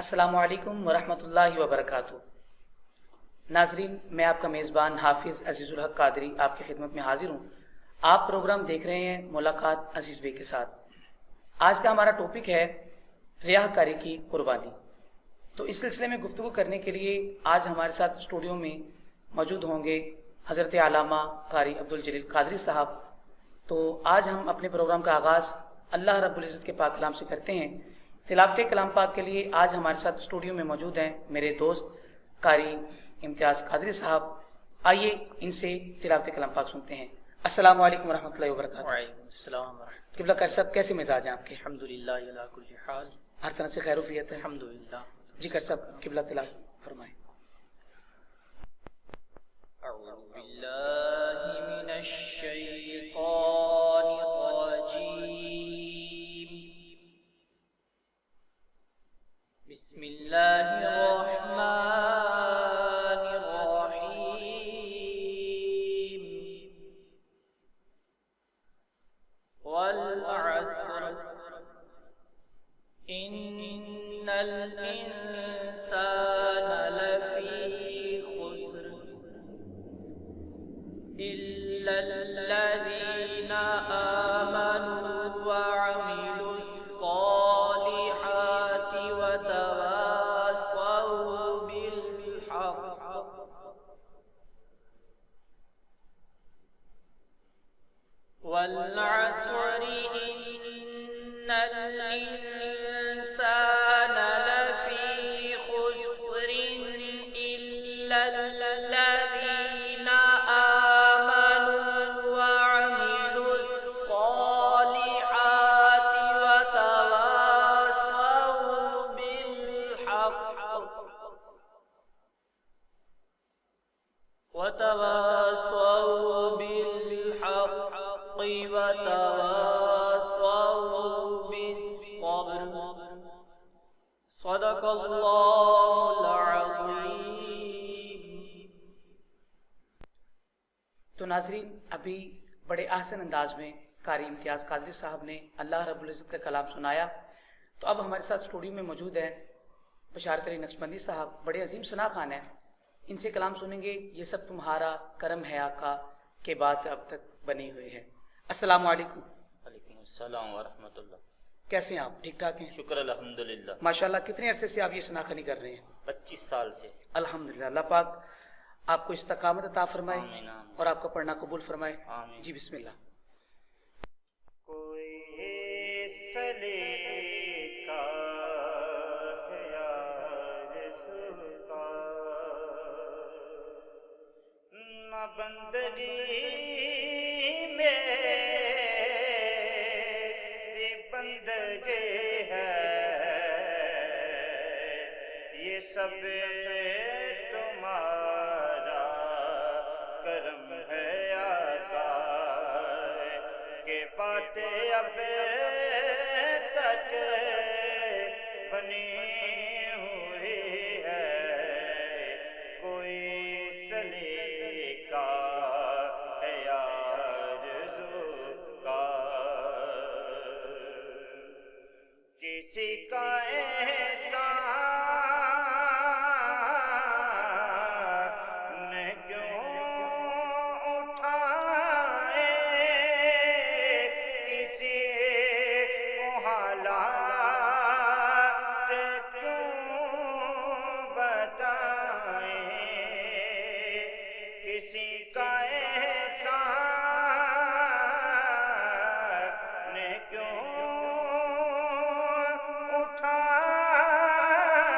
السلام علیکم ورحمۃ اللہ وبرکاتہ۔ ناظرین، میں آپ کا میزبان حافظ عزیز الحق قادری آپ کی خدمت میں حاضر ہوں۔ آپ پروگرام دیکھ رہے ہیں ملاقات عزیز بے کے ساتھ۔ آج کا ہمارا ٹاپک ہے ریاہ کاری کی قربانی۔ تو اس سلسلے میں گفتگو کرنے کے لیے آج ہمارے ساتھ اسٹوڈیو میں موجود ہوں گے حضرت علامہ قاری عبدالجلیل قادری صاحب۔ تو آج ہم اپنے پروگرام کا آغاز اللہ رب العزت کے پاک کلام سے کرتے ہیں۔ تلاوت کلام پاک کے لیے آج ہمارے ساتھ اسٹوڈیو میں موجود ہیں میرے دوست قاری امتیاز قادری صاحب۔ آئیے ان سے تلاوت کلام پاک سنتے ہیں۔ السلام علیکم ورحمۃ اللہ وبرکاتہ۔ وعلیکم السلام ورحمۃ قبلہ کر صاحب، کیسے مزاج ہیں آپ کے؟ الحمدللہ علی کل حال، ہر طرح سے خیر و عافیت ہے؟ الحمدللہ۔ جی کر صاحب قبلہ تلاوت فرمائیں۔ اعوذ باللہ من الشیطان الرجیم، بسم اللہ الرحمن الرحیم، والعصر ان الانسان لفی خسر الا الذین آمنوا وعملوا الصالحات وتواصوا بالحق والعصر ان الانسان لفی خسر الا الذین آمنوا وعملوا الصالحات وتواصوا بالحق وتواصوا بالصبر، صدق اللہ العظیم۔ تو ناظرین، ابھی بڑے احسن انداز میں قاری امتیاز قادری صاحب نے اللہ رب العزت کا کلام سنایا۔ تو اب ہمارے ساتھ اسٹوڈیو میں موجود ہیں بشارت علی نقشبندی صاحب، بڑے عظیم ثنا خان ہیں۔ ان سے کلام سنیں گے، یہ سب تمہارا کرم ہے آقا کے بات اب تک بنی ہوئی ہے۔ السلام علیکم۔ وعلیکم السلام ورحمۃ اللہ۔ کیسے ہیں آپ؟ ٹھیک ٹھاک ہیں؟ شکر الحمدللہ۔ ماشاءاللہ، کتنے عرصے سے آپ یہ ثنا خوانی کر رہے ہیں؟ 25 سال سے۔ الحمدللہ، اللہ پاک آپ کو استقامت عطا فرمائے آمین آمین۔ اور آپ کا پڑھنا قبول فرمائے۔ آمین۔ جی بسم اللہ۔ کوئی سلیقہ ہے آرزو کا، نہ بندگی میری بندگی ہے، یہ سب تمہارا کرم ہے آقا، کہ باتیں اب تک بنی ہوئی ہے، کوئی سلیقہ ہے آرزو کا، کسی کا احسان کیوں اٹھائے، کسی کو حالات کیوں بتائیں، کسی کا احسان کیوں اٹھائے،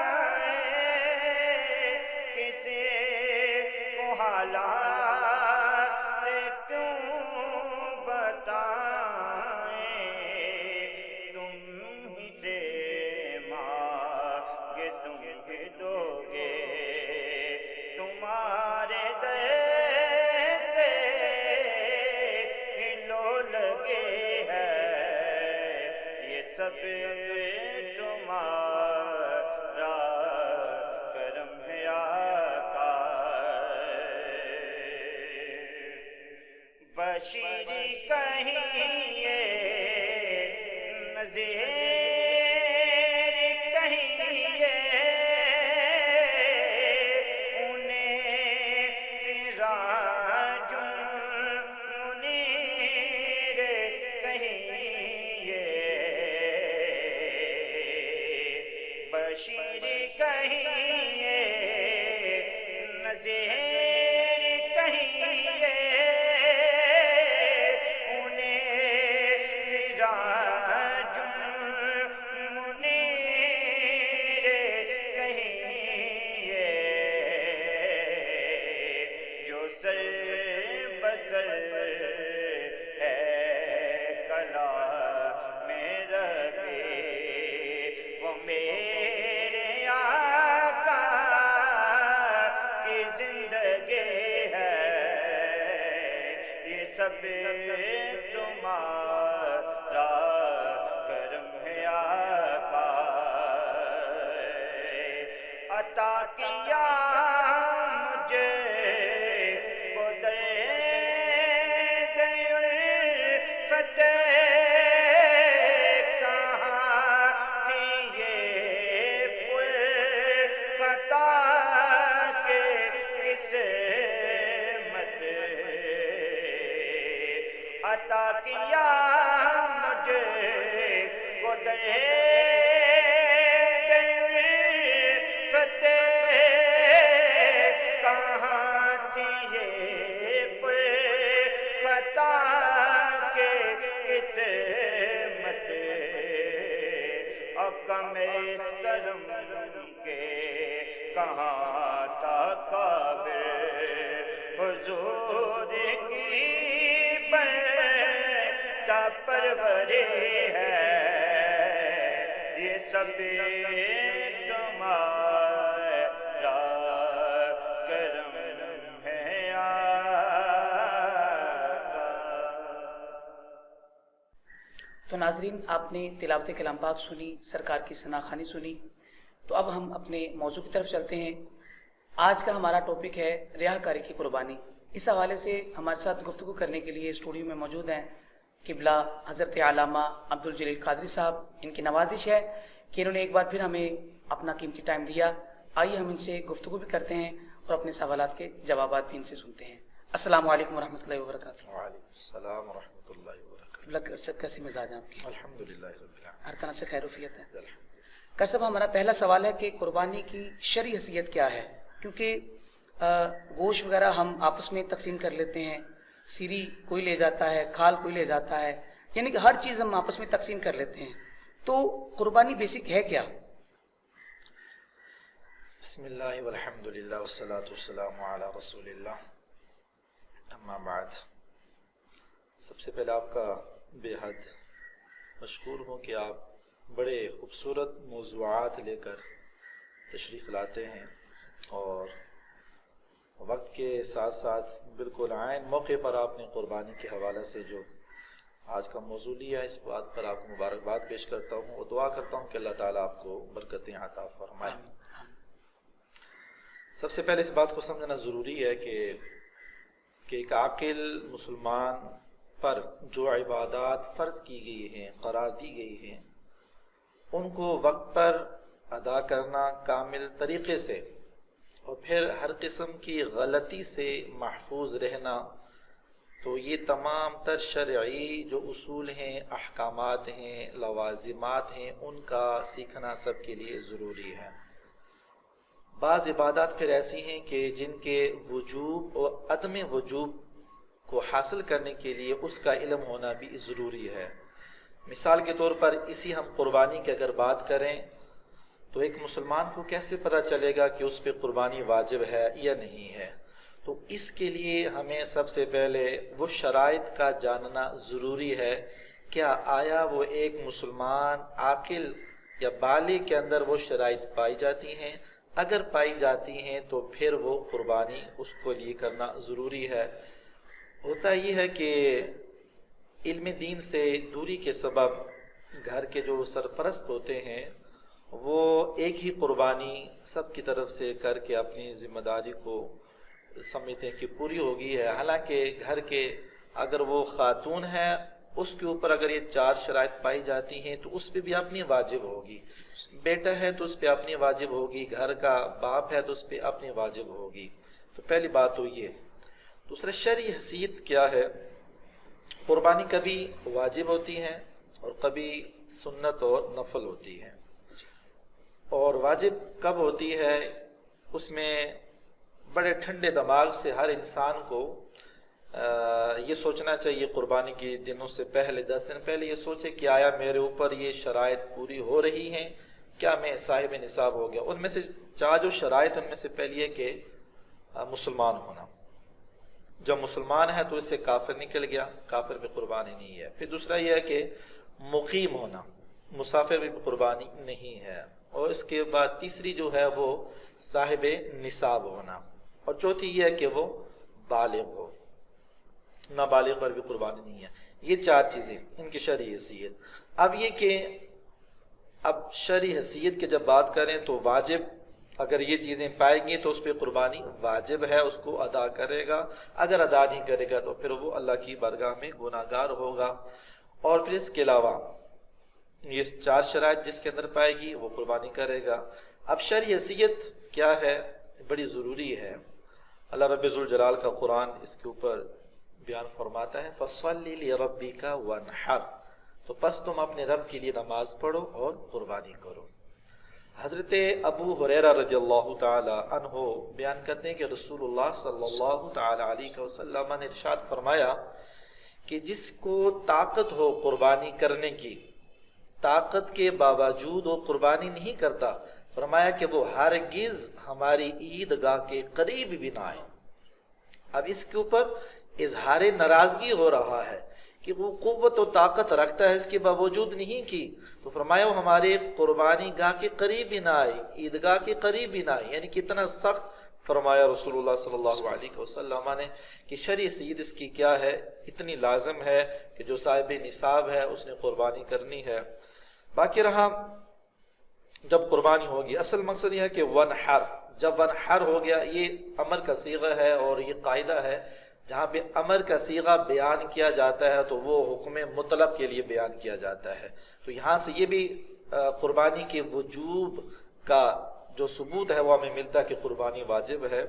بشیر کہیے نذیر کہیے انہیں سراج منیر کہیے جو سر بسر ہے کلام ربی وہ میرے آقا کی زندگی ہے یہ سب تمہارا کرم ہے آقا عطا کیا مجھے فتح کہاں تھی یہ پل فتح کے قسمت عطا کیا مجھے قدر فتح کہاں تھی یہ پل فتح قسمت اب کم اس کرم کے کہاں تھا قابل حضور کی بندہ پروری ہے یہ سب تمہارا کرم ہے تو ناظرین آپ نے تلاوت کلام پاک سنی، سرکار کی ثنا خوانی سنی، تو اب ہم اپنے موضوع کی طرف چلتے ہیں۔ آج کا ہمارا ٹاپک ہے ریاکاری کی قربانی۔ اس حوالے سے ہمارے ساتھ گفتگو کرنے کے لیے اسٹوڈیو میں موجود ہیں قبلہ حضرت علامہ عبدالجلیل قادری صاحب۔ ان کی نوازش ہے کہ انہوں نے ایک بار پھر ہمیں اپنا قیمتی ٹائم دیا۔ آئیے ہم ان سے گفتگو بھی کرتے ہیں اور اپنے سوالات کے جوابات بھی ان سے سنتے ہیں۔ السلام علیکم ورحمۃ اللہ وبرکاتہ۔ وعلیکم السلام ورحمۃ اللہ وبرکاتہ۔ قبلہ صاحب کیسی مزاج ہے آپ کی؟ الحمدللہ رب العالمین، ہر طرح سے خیر وفیت ہے۔ الحمدللہ۔ کر صاحب ہمارا پہلا سوال ہے کہ قربانی کی شرعی حیثیت کیا ہے؟ کیونکہ گوشت وغیرہ ہم آپس میں تقسیم کر لیتے ہیں، سیری کوئی لے جاتا ہے، کھال کوئی لے جاتا ہے، یعنی کہ ہر چیز ہم آپس میں تقسیم کر لیتے ہیں، تو قربانی بیسک ہے کیا؟ بسم اللہ والحمدللہ والصلاة والسلام علی رسول اللہ، اما بعد۔ سب سے پہلے آپ کا بے حد مشکور ہوں کہ آپ بڑے خوبصورت موضوعات لے کر تشریف لاتے ہیں اور وقت کے ساتھ ساتھ بالکل عین موقع پر آپ نے قربانی کے حوالے سے جو آج کا موضوع لیا ہے، اس بات پر آپ کو مبارکباد پیش کرتا ہوں اور دعا کرتا ہوں کہ اللہ تعالیٰ آپ کو برکتیں عطا فرمائے۔ سب سے پہلے اس بات کو سمجھنا ضروری ہے کہ ایک عاقل مسلمان پر جو عبادات فرض کی گئی ہیں، قرار دی گئی ہیں، ان کو وقت پر ادا کرنا کامل طریقے سے اور پھر ہر قسم کی غلطی سے محفوظ رہنا، تو یہ تمام تر شرعی جو اصول ہیں، احکامات ہیں، لوازمات ہیں، ان کا سیکھنا سب کے لیے ضروری ہے۔ بعض عبادات پھر ایسی ہیں کہ جن کے وجوب اور عدم وجوب کو حاصل کرنے کے لیے اس کا علم ہونا بھی ضروری ہے۔ مثال کے طور پر اسی ہم قربانی کی اگر بات کریں تو ایک مسلمان کو کیسے پتہ چلے گا کہ اس پہ قربانی واجب ہے یا نہیں ہے؟ تو اس کے لیے ہمیں سب سے پہلے وہ شرائط کا جاننا ضروری ہے، کیا آیا وہ ایک مسلمان عاقل یا بالغ کے اندر وہ شرائط پائی جاتی ہیں؟ اگر پائی جاتی ہیں تو پھر وہ قربانی اس کو لیے کرنا ضروری ہے۔ ہوتا یہ ہے کہ علم دین سے دوری کے سبب گھر کے جو سرپرست ہوتے ہیں وہ ایک ہی قربانی سب کی طرف سے کر کے اپنی ذمہ داری کو سمجھتے ہیں کہ پوری ہوگی ہے، حالانکہ گھر کے اگر وہ خاتون ہے اس کے اوپر اگر یہ 4 شرائط پائی جاتی ہیں تو اس پہ بھی اپنی واجب ہوگی، بیٹا ہے تو اس پہ اپنی واجب ہوگی، گھر کا باپ ہے تو اس پہ اپنی واجب ہوگی۔ تو پہلی بات تو یہ۔ دوسرا، شرعی حیثیت کیا ہے؟ قربانی کبھی واجب ہوتی ہے اور کبھی سنت اور نفل ہوتی ہے۔ اور واجب کب ہوتی ہے، اس میں بڑے ٹھنڈے دماغ سے ہر انسان کو یہ سوچنا چاہیے قربانی کے دنوں سے پہلے 10 دن پہلے یہ سوچے کہ آیا میرے اوپر یہ شرائط پوری ہو رہی ہیں، کیا میں صاحب نصاب ہو گیا۔ ان میں سے 4 جو شرائط، ان میں سے پہلی ہے کہ مسلمان ہونا، جب مسلمان ہے تو اس سے کافر نکل گیا، کافر پہ قربانی نہیں ہے۔ پھر دوسرا یہ ہے کہ مقیم ہونا، مسافر بھی قربانی نہیں ہے، اور اس کے بعد تیسری جو ہے وہ صاحب نصاب ہونا، اور چوتھی یہ ہے کہ وہ بالغ ہو، نابالغ پر بھی قربانی نہیں ہے۔ یہ 4 چیزیں ان کی شرعی حیثیت۔ اب یہ کہ اب شرعی حیثیت کی جب بات کریں تو واجب، اگر یہ چیزیں پائیں گی تو اس پہ قربانی واجب ہے، اس کو ادا کرے گا، اگر ادا نہیں کرے گا تو پھر وہ اللہ کی بارگاہ میں گناہ گار ہوگا۔ اور پھر اس کے علاوہ یہ 4 شرائط جس کے اندر پائے گی وہ قربانی کرے گا۔ اب شرعی حیثیت کیا ہے، بڑی ضروری ہے۔ اللہ رب ذوالجلال کا قرآن اس کے اوپر بیان فرماتا ہے فَصَلِّ لِرَبِّكَ وَانْحَرْ، تو پس تم اپنے رب کے لیے نماز پڑھو اور قربانی کرو۔ حضرت ابو ہریرہ رضی اللہ تعالی عنہ بیان کرتے ہیں کہ رسول اللہ صلی اللہ تعالی علیہ وسلم نے ارشاد فرمایا کہ جس کو طاقت ہو قربانی کرنے کی، طاقت کے باوجود وہ قربانی نہیں کرتا، فرمایا کہ وہ ہرگز ہماری عیدگاہ کے قریب بھی نہ آئے۔ اب اس کے اوپر اظہار ناراضگی ہو رہا ہے کہ وہ قوت و طاقت رکھتا ہے، اس کے باوجود نہیں کی، تو فرمایا وہ ہمارے قربانی گاہ کے قریب بھی نہ آئے، عیدگاہ کے قریب بھی نہ آئے۔ یعنی کتنا سخت فرمایا رسول اللہ صلی اللہ علیہ وسلم نے کہ شرعی حیثیت اس کی کیا ہے، اتنی لازم ہے کہ جو صاحب نصاب ہے اس نے قربانی کرنی ہے۔ باقی رہا جب قربانی ہوگی، اصل مقصد یہ ہے کہ ونحر، جب ونحر ہو گیا، یہ امر کا صیغہ ہے اور یہ قاعدہ ہے، جہاں پہ امر کا صیغہ بیان کیا جاتا ہے تو وہ حکم مطلق کے لیے بیان کیا جاتا ہے، تو یہاں سے یہ بھی قربانی کے وجوب کا جو ثبوت ہے وہ ہمیں ملتا ہے کہ قربانی واجب ہے۔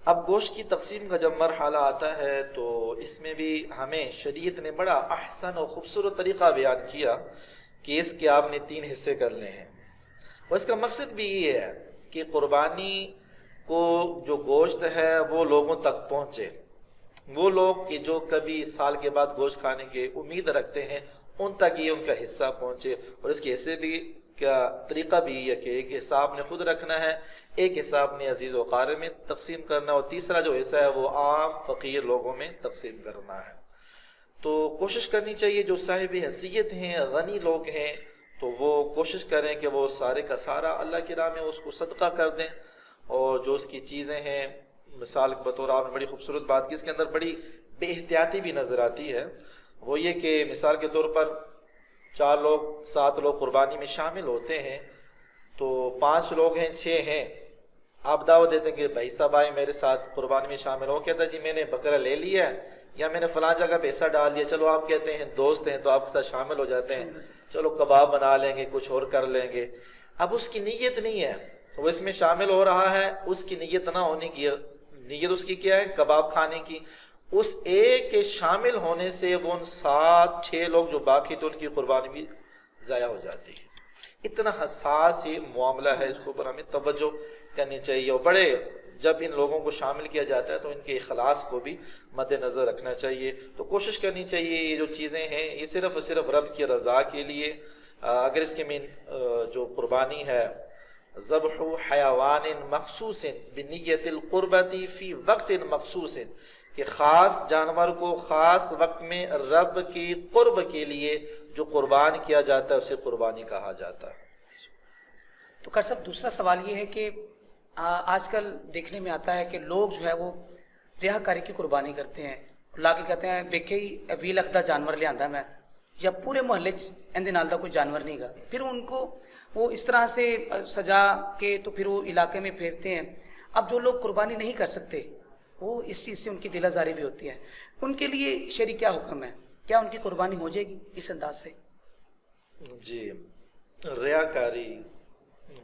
اب گوشت کی تقسیم کا جب مرحلہ آتا ہے تو اس میں بھی ہمیں شریعت نے بڑا احسن اور خوبصورت طریقہ بیان کیا کہ اس کے آپ نے 3 حصے کرنے ہیں، اور اس کا مقصد بھی یہ ہے کہ قربانی کو جو گوشت ہے وہ لوگوں تک پہنچے، وہ لوگ کہ جو کبھی سال کے بعد گوشت کھانے کی امید رکھتے ہیں ان تک یہ ان کا حصہ پہنچے۔ اور اس کے حصے بھی کا طریقہ بھی یہ کہ ایک حصہ نے خود رکھنا ہے، ایک حصہ نے عزیز و قارئ میں تقسیم کرنا، اور تیسرا جو حصہ ہے وہ عام فقیر لوگوں میں تقسیم کرنا ہے۔ تو کوشش کرنی چاہیے جو صاحب حیثیت ہیں، غنی لوگ ہیں، تو وہ کوشش کریں کہ وہ سارے کا سارا اللہ کی راہ میں اس کو صدقہ کر دیں، اور جو اس کی چیزیں ہیں، مثال کے بطور آپ نے بڑی خوبصورت بات کی، اس کے اندر بڑی بے احتیاطی بھی نظر آتی ہے، وہ یہ کہ مثال کے طور پر 4 لوگ 7 لوگ قربانی میں شامل ہوتے ہیں، تو 5 لوگ ہیں 6 ہیں، آپ دعوت دیتے ہیں کہ بھائی صاحب آئے میرے ساتھ قربانی میں شامل ہو، کہتا ہے جی میں نے بکرا لے لیا ہے یا میں نے فلاں جگہ پہ حصہ ڈال دیا، چلو آپ کہتے ہیں دوست ہیں تو آپ کے ساتھ شامل ہو جاتے ہیں، چلو کباب بنا لیں گے، کچھ اور کر لیں گے۔ اب اس کی نیت نہیں ہے، وہ اس میں شامل ہو رہا ہے، اس کی نیت نہ ہونے کی، نیت اس کی کیا ہے کباب کھانے کی، اس ایک کے شامل ہونے سے وہ ان 7-6 لوگ جو باقی تو ان کی قربانی بھی ضائع ہو جاتی ہے۔ اتنا حساس یہ معاملہ ہے، اس کے اوپر ہمیں توجہ کرنی چاہیے، اور بڑے جب ان لوگوں کو شامل کیا جاتا ہے تو ان کے اخلاص کو بھی مد نظر رکھنا چاہیے۔ تو کوشش کرنی چاہیے یہ جو چیزیں ہیں یہ صرف اور صرف رب کی رضا کے لیے، اگر اس کے میں جو قربانی ہے ذبح حیوان مخصوص بنیت القربت فی وقت مخصوص، کہ خاص جانور کو خاص وقت میں رب کی قرب کے لیے جو قربان کیا جاتا ہے اسے قربانی کہا جاتا ہے۔ تو کر صاحب دوسرا سوال یہ ہے کہ آج کل دیکھنے میں آتا ہے کہ لوگ جو ہے وہ ریاکاری کی قربانی کرتے ہیں، لا کے کہتے ہیں بیکے ہی 20 ਲੱਖ ਦਾ جانور لے آندا میں، یا پورے محلے اندے نال دا کوئی جانور نہیں گا، پھر ان کو وہ اس طرح سے سجا کے تو پھر وہ علاقے میں پھیرتے ہیں۔ اب جو لوگ قربانی نہیں کر سکتے وہ اس چیز سے ان کی دل آزاری بھی ہوتی ہے، ان کے لیے شرعی کیا حکم ہے؟ کیا ان کی قربانی ہو جائے گی اس انداز سے؟ جی، ریاکاری،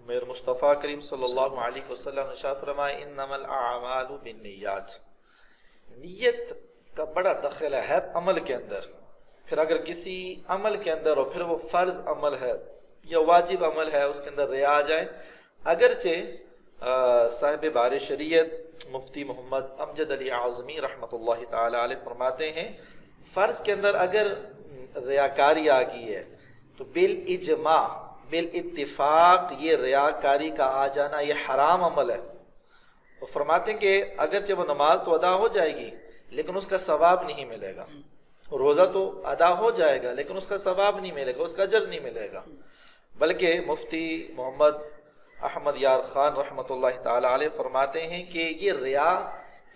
میرے مصطفیٰ کریم صلی اللہ علیہ وسلم نے شاہ فرمایا انما الاعمال بالنیات، نیت کا بڑا دخل ہے عمل کے اندر۔ پھر اگر کسی عمل کے اندر اور پھر وہ فرض عمل ہے یا واجب عمل ہے اس کے اندر ریا آ جائے، اگرچہ صاحب بار شریعت مفتی محمد امجد علی اعظمی رحمۃ اللہ تعالی علیہ فرماتے ہیں فرض کے اندر اگر ریاکاری آ گئی ہے تو بالاجماع بالاتفاق یہ ریاکاری کا آ جانا یہ حرام عمل ہے۔ وہ فرماتے ہیں کہ اگرچہ وہ نماز تو ادا ہو جائے گی لیکن اس کا ثواب نہیں ملے گا، روزہ تو ادا ہو جائے گا لیکن اس کا ثواب نہیں ملے گا، اس کا اجر نہیں ملے گا، بلکہ مفتی محمد احمد یار خان رحمۃ اللہ تعالی علیہ فرماتے ہیں کہ یہ ریا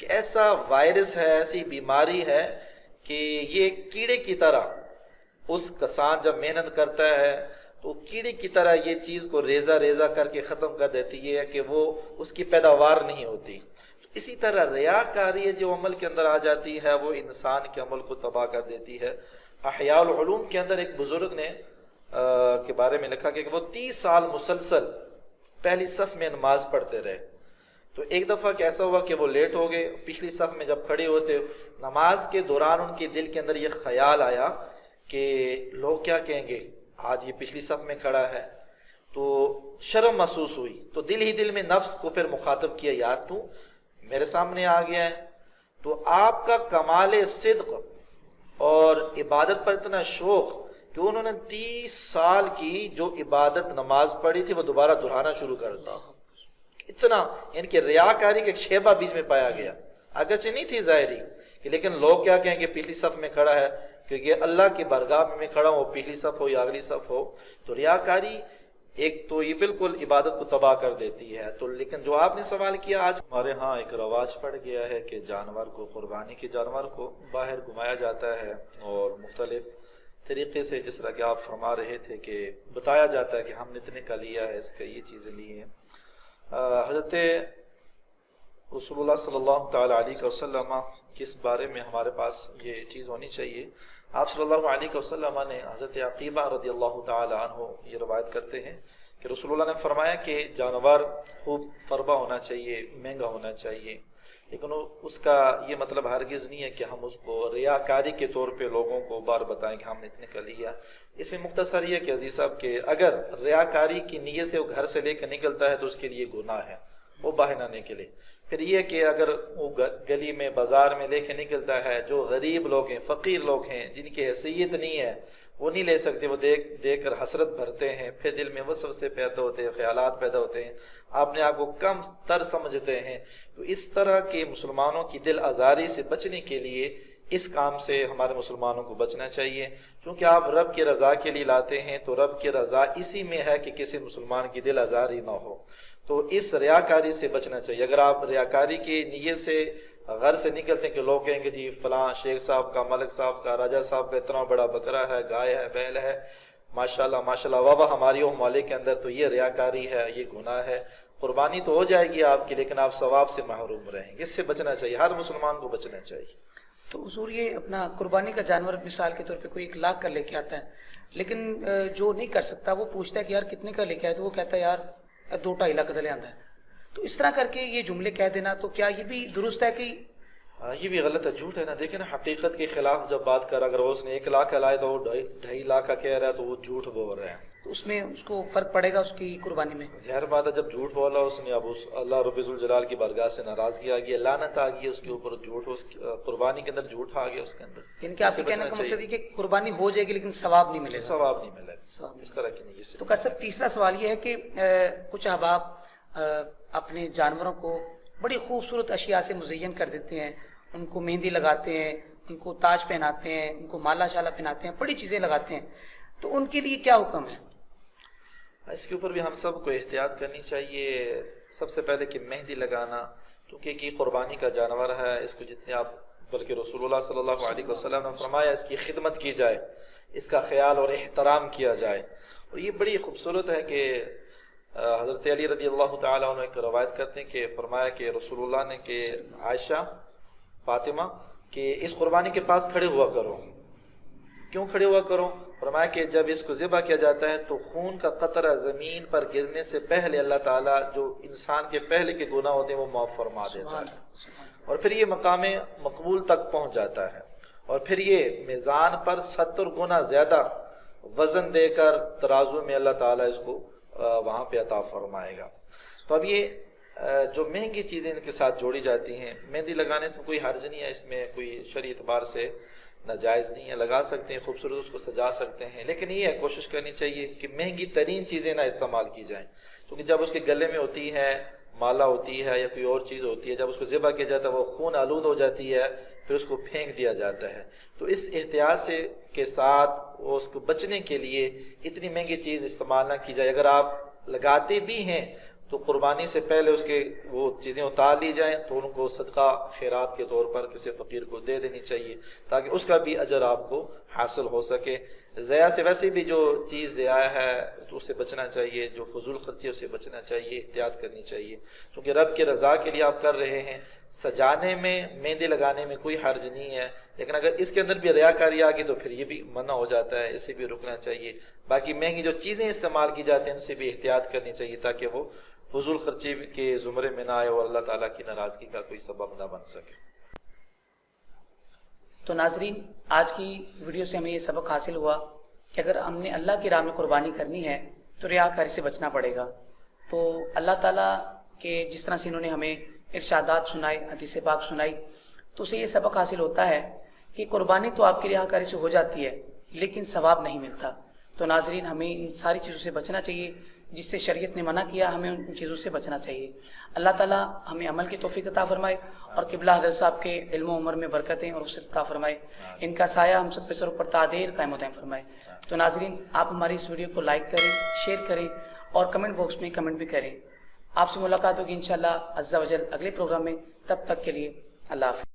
ایسا وائرس ہے، ایسی بیماری ہے کہ یہ کیڑے کی طرح اس کسان جب محنت کرتا ہے تو کیڑے کی طرح یہ چیز کو ریزہ ریزہ کر کے ختم کر دیتی ہے کہ وہ اس کی پیداوار نہیں ہوتی۔ اسی طرح ریاکاری جو عمل کے اندر آ جاتی ہے وہ انسان کے عمل کو تباہ کر دیتی ہے۔ احیاء العلوم کے اندر ایک بزرگ نے کے بارے میں لکھا کہ وہ 30 سال مسلسل پہلی صف میں نماز پڑھتے رہے، تو ایک دفعہ کیسا ہوا کہ وہ لیٹ ہو گئے، پچھلی صف میں جب کھڑے ہوتے نماز کے دوران ان کے دل کے اندر یہ خیال آیا کہ لوگ کیا کہیں گے، آج یہ پچھلی صف میں کھڑا ہے، تو شرم محسوس ہوئی، تو دل ہی دل میں نفس کو پھر مخاطب کیا، یار تو میرے سامنے آ گیا ہے، تو آپ کا کمال صدق اور عبادت پر اتنا شوق کہ انہوں نے 30 سال کی جو عبادت نماز پڑھی تھی وہ دوبارہ دہرانا شروع کر دیا۔ اتنا یعنی کہ ریاکاری کا ایک شیبہ بیچ میں پایا گیا، اگرچہ نہیں تھی ظاہری کہ لیکن لوگ کیا کہیں گے پچھلی صف میں کھڑا ہے، کیونکہ اللہ کی بارگاہ میں کھڑا ہوں، پچھلی صف ہو یا اگلی صف ہو، تو ریاکاری ایک تو یہ بالکل عبادت کو تباہ کر دیتی ہے۔ تو لیکن جو آپ نے سوال کیا، آج ہمارے ہاں ایک رواج پڑ گیا ہے کہ جانور کو، قربانی کے جانور کو باہر گھمایا جاتا ہے اور مختلف طریقے سے، جس طرح کہ آپ فرما رہے تھے کہ بتایا جاتا ہے کہ ہم نے اتنے کا لیا ہے، اس کا یہ چیزیں لی ہیں۔ حضرت رسول اللہ صلی اللہ تعالی علیہ وسلم کس بارے میں ہمارے پاس یہ چیز ہونی چاہیے، آپ صلی اللہ علیہ وسلم نے حضرت عقیبہ رضی اللہ تعالی عنہ یہ روایت کرتے ہیں کہ رسول اللہ نے فرمایا کہ جانور خوب فربا ہونا چاہیے، مہنگا ہونا چاہیے، لیکن اس کا یہ مطلب ہرگز نہیں ہے کہ ہم اس کو ریاکاری کے طور پہ لوگوں کو بار بتائیں کہ ہم نے اتنے کا لیا۔ اس میں مختصر یہ کہ عزیز صاحب کہ اگر ریاکاری کی نیت سے وہ گھر سے لے کر نکلتا ہے تو اس کے لیے گناہ ہے، وہ باہر نہ نکلے۔ پھر یہ کہ اگر وہ گلی میں بازار میں لے کے نکلتا ہے، جو غریب لوگ ہیں، فقیر لوگ ہیں، جن کی حیثیت نہیں ہے وہ نہیں لے سکتے، وہ دیکھ کر حسرت بھرتے ہیں، پھر دل میں وسوسے پیدا ہوتے ہیں، خیالات پیدا ہوتے ہیں، آپ نے آپ کو کم تر سمجھتے ہیں، تو اس طرح کے مسلمانوں کی دل آزاری سے بچنے کے لیے اس کام سے ہمارے مسلمانوں کو بچنا چاہیے، چونکہ آپ رب کی رضا کے لیے لاتے ہیں تو رب کی رضا اسی میں ہے کہ کسی مسلمان کی دل آزاری نہ ہو، تو اس ریاکاری سے بچنا چاہیے۔ اگر آپ ریاکاری کی نیت سے گھر سے نکلتے ہیں کہ لوگ کہیں گے جی فلاں شیخ صاحب کا، ملک صاحب کا، راجہ صاحب کا اتنا بڑا بکرا ہے، گائے ہے، بیل ہے، ماشاءاللہ ماشاءاللہ، واہ واہ ہماری وہ مالک کے اندر، تو یہ ریاکاری ہے، یہ گناہ ہے۔ قربانی تو ہو جائے گی آپ کی لیکن آپ ثواب سے محروم رہیں گے، اس سے بچنا چاہیے، ہر مسلمان کو بچنا چاہیے۔ تو حضور یہ اپنا قربانی کا جانور مثال کے طور پہ کوئی 1 لاکھ کا لے کے آتا ہے، لیکن جو نہیں کر سکتا وہ پوچھتا ہے کہ یار کتنے کا لے کے آئے، تو وہ کہتا ہے یار 2-2.5 لاکھ کا لے آتا ہے، تو اس طرح کر کے یہ جملے کہہ دینا تو کیا یہ بھی درست ہے کہ یہ بھی غلط ہے، جھوٹ ہے نا۔ دیکھیں نا حقیقت کے خلاف جب بات کر، اگر اس نے 1 لاکھ کا لائے تو وہ 2.5 لاکھ کا کہہ رہا ہے تو وہ جھوٹ بول رہے ہیں، تو اس میں اس کو فرق پڑے گا اس کی قربانی میں؟ ظاہر بات ہے جب جھوٹ بولا اس نے، اب اس اللہ رب الجلال کی بارگاہ سے ناراضگی آ گئی، لعنت آ گئی اس کے اوپر، جھوٹ اس قربانی کے اندر جھوٹ آ گیا اس کے اندر۔ یعنی کہ آپ کے کہنے کا مقصد یہ کہ قربانی ہو جائے گی لیکن ثواب نہیں ملے گا؟ ثواب نہیں ملے گا اس طرح کی نیت سے۔ تو کر سب تیسرا سوال یہ ہے کہ کچھ احباب اپنے جانوروں کو بڑی خوبصورت اشیاء سے مزین کر دیتے ہیں، ان کو مہندی لگاتے ہیں، ان کو تاج پہناتے ہیں، ان کو مالا شالا پہناتے ہیں، بڑی چیزیں لگاتے ہیں، تو ان کے لیے کیا حکم ہے؟ اس کے اوپر بھی ہم سب کو احتیاط کرنی چاہیے۔ سب سے پہلے کہ مہندی لگانا، کیونکہ یہ قربانی کا جانور ہے، اس کو جتنے آپ، بلکہ رسول اللہ صلی اللہ علیہ وسلم نے فرمایا اس کی خدمت کی جائے، اس کا خیال اور احترام کیا جائے۔ اور یہ بڑی خوبصورت ہے کہ حضرت علی رضی اللہ تعالیٰ عنہ ایک روایت کرتے ہیں کہ فرمایا کہ رسول اللہ نے کہ عائشہ، فاطمہ، کہ اس قربانی کے پاس کھڑے ہوا کرو۔ کیوں کھڑے ہوا کرو؟ فرمایا کہ جب اس کو ذبح کیا جاتا ہے تو خون کا قطرہ زمین پر گرنے سے پہلے اللہ تعالیٰ جو انسان کے پہلے کے گناہ ہوتے ہیں وہ معاف فرما دیتا ہے، اور پھر یہ مقام مقبول تک پہنچ جاتا ہے، اور پھر یہ میزان پر 70 گنا زیادہ وزن دے کر ترازو میں اللہ تعالیٰ اس کو وہاں پہ عطا فرمائے گا۔ تو اب یہ جو مہنگی چیزیں ان کے ساتھ جوڑی جاتی ہیں، مہندی لگانے سے کوئی حرج نہیں ہے، اس میں کوئی شرعی اعتبار سے ناجائز نہیں ہے، لگا سکتے ہیں، خوبصورت اس کو سجا سکتے ہیں، لیکن یہ ہے کوشش کرنی چاہیے کہ مہنگی ترین چیزیں نہ استعمال کی جائیں، کیونکہ جب اس کے گلے میں ہوتی ہے، مالا ہوتی ہے یا کوئی اور چیز ہوتی ہے، جب اس کو ذبح کیا جاتا ہے وہ خون آلود ہو جاتی ہے، پھر اس کو پھینک دیا جاتا ہے۔ تو اس احتیاط سے کے ساتھ اس کو بچنے کے لیے اتنی مہنگی چیز استعمال نہ کی جائے۔ اگر آپ لگاتے بھی ہیں تو قربانی سے پہلے اس کے وہ چیزیں اتار لی جائیں تو ان کو صدقہ خیرات کے طور پر کسی فقیر کو دے دینی چاہیے، تاکہ اس کا بھی اجر آپ کو حاصل ہو سکے۔ ضیاء سے ویسے بھی جو چیز ضیاء ہے تو اس سے بچنا چاہیے، جو فضول خرچی ہے اس سے بچنا چاہیے، احتیاط کرنی چاہیے، کیونکہ رب کی رضا کے لیے آپ کر رہے ہیں۔ سجانے میں، مہندی لگانے میں کوئی حرج نہیں ہے، لیکن اگر اس کے اندر بھی ریاکاری آ گئی تو پھر یہ بھی منع ہو جاتا ہے، اسے بھی رکنا چاہیے۔ باقی مہنگی جو چیزیں استعمال کی جاتی ہیں ان سے بھی احتیاط کرنی چاہیے، تاکہ وہ فضول خرچی کے زمرے میں نہ آئے اور اللہ تعالیٰ کی ناراضگی کا کوئی سبب نہ بن سکے۔ تو ناظرین، آج کی ویڈیو سے ہمیں یہ سبق حاصل ہوا کہ اگر ہم نے اللہ کی راہ میں قربانی کرنی ہے تو ریاکاری سے بچنا پڑے گا۔ تو اللہ تعالیٰ کے جس طرح سے انہوں نے ہمیں ارشادات سنائے، حدیث پاک سنائی، تو اسے یہ سبق حاصل ہوتا ہے کہ قربانی تو آپ کی ریاکاری سے ہو جاتی ہے لیکن ثواب نہیں ملتا۔ تو ناظرین، ہمیں ان ساری چیزوں سے بچنا چاہیے جس سے شریعت نے منع کیا، ہمیں ان چیزوں سے بچنا چاہیے۔ اللہ تعالیٰ ہمیں عمل کی توفیق عطا فرمائے اور قبلہ حضرت صاحب کے علم و عمر میں برکتیں اور رخصت عطا فرمائے، ان کا سایہ ہم سب پہ سر پر تا دیر قائم و دائم فرمائے۔ تو ناظرین، آپ ہماری اس ویڈیو کو لائک کریں، شیئر کریں اور کمنٹ باکس میں کمنٹ بھی کریں۔ آپ سے ملاقات ہوگی انشاءاللہ عز و جل اگلے پروگرام میں، تب تک کے لیے اللہ حافظ۔